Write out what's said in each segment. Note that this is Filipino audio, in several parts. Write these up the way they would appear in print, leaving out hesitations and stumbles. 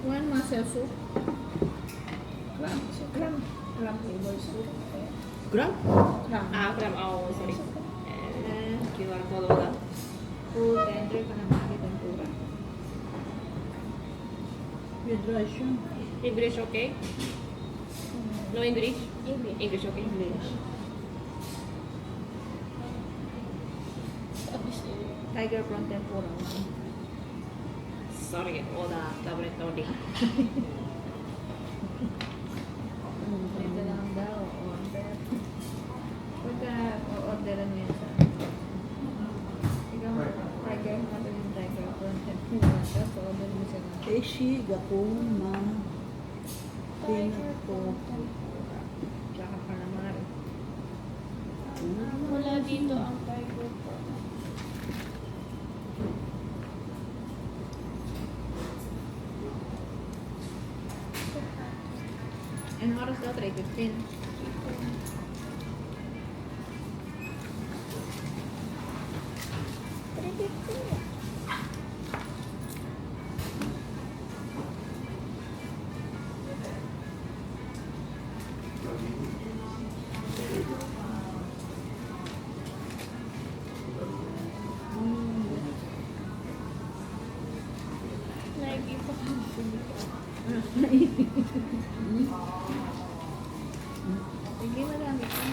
One muscle soup. Clam table soup. Gram? Clam. Gram. Oh, sorry. QR code wala. Full tender ka na mga tempura. With rice yun. English okay? No English? English. English okay? English. Tiger prawn tempura. Sorry, oda tablet tawag. Ito lang daw. Order. Pagka orderan mo yan sa ikaw, tiger, madaling tiger prawn tempura. Tapos order mo siya na Eshi, gakong, ma. Peanut po. tsaka calamari. Wala dito ang tiger prawn. Anong oras daw? 3:15. Nakikita ko yung Sige, marami ka.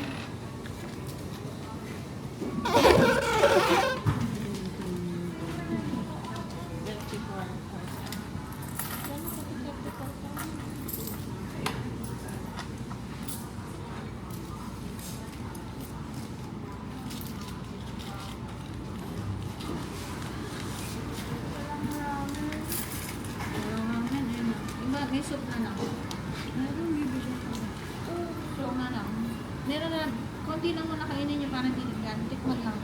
May soup na lang. Meron, bibi siya. Soup na lang. Meron na, konti lang muna kainin niyo para tinigan. Tikman lang.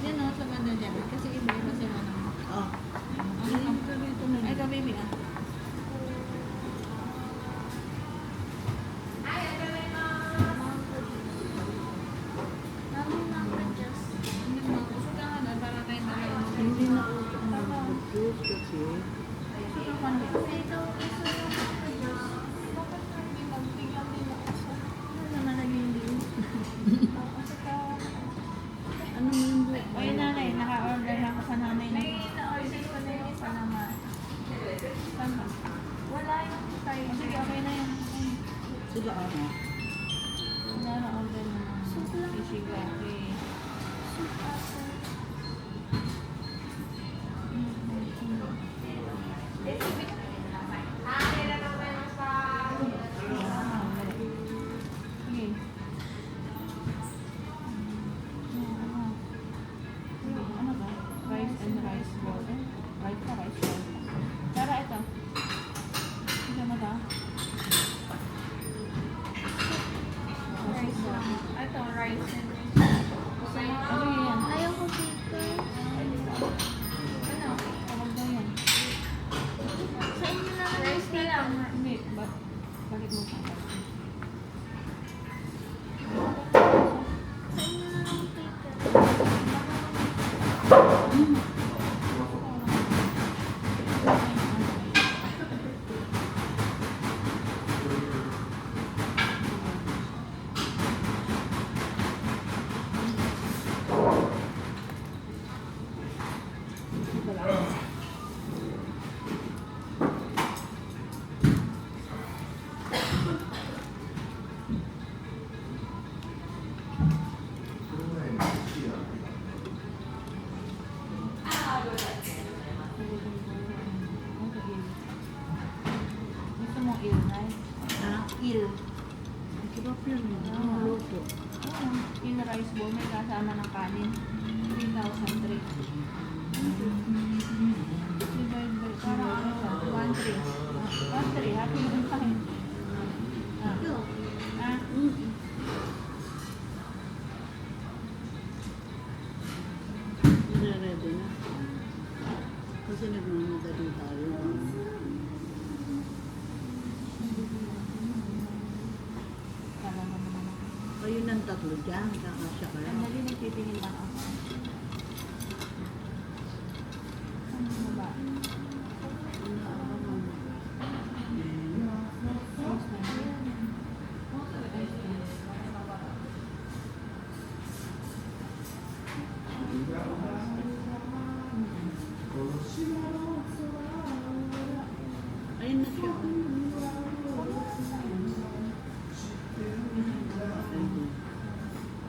Yan o, sa banda dyan. Kasi iba-iba sila ng... Ah. Ay, ikaw baby ah. Hindi mo, gusto ka na para kayo dalawa. Hindi na ako mag-juice kasi. Gusto ka pa niya. Ano naman naging deal? Ano mo yung buhay? O yun nanay, naka-order na ako sa nanay na. na-order ko na yung isa naman. Saan ba? Wala yung O tiger. sige, okay na yan. Sila ano? Wala na-order na ng Soup lang. Ishigo. Okay. Soup ata. Sige. Ano ba? Rice and rice bowl. Rice pa, rice bowl. Tara, ito. Isa mo ba? Rice lang. Ito, rice and Ano yan? ayaw ko chicken. Ano? Tawag daw yan. Sa inyo na lang Rice yung na lang. chicken. Hindi. Bakit mo pa? Sa inyo na lang yung chicken. Gusto mo il, right? Ha? Il. Sarap yun. Luto. Il rice bowl, may kasama ng kanin. 3,003. Divide by, parang ano siya, 1,3. 1,3, happy na tayo. Ah. Ready na. Kasi nagmamadali tayo. Kala mo naman ako. Ayun ang tatlo dyan. Kakasya ka lang. Sandali, nagtitingin lang ako. Ano ba? Ayun na siya.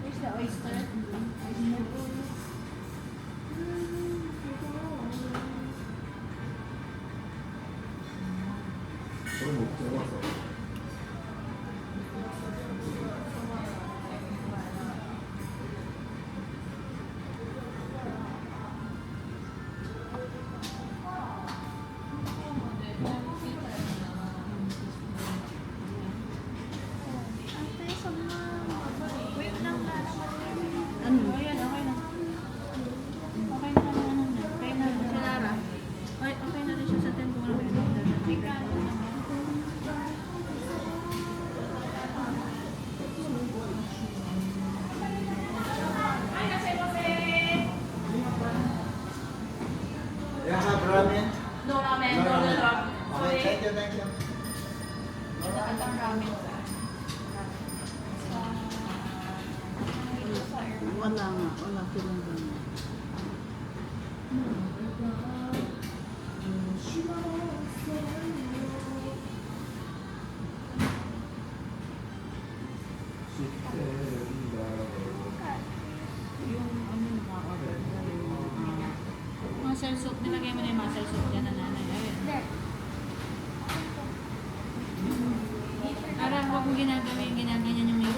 Where's the oyster? 저거 먹지 않았어. Ate, sama. Wait lang na naman. Ano? Oh, yan, okay na. Okay na naman. Okay na. Si Lara. Ay, okay na rin siya sa tempo na You have ramen? No ramen, No no ramen. ramen. Okay, thank you, thank you. Atang ramen sa. Wala nga. Wala silang ganun. Yung ano naka-order na yung Muscle soup, nilagay mo na yung muscle soup dyan na nanay. Ayun. Parang huwag mo ginagawin, ginaganyan yung may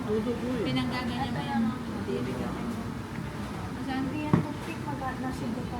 dudugo eh. pinanggaganyan mo yung dili ka. Saan yan? Toothpick, nasibo pa.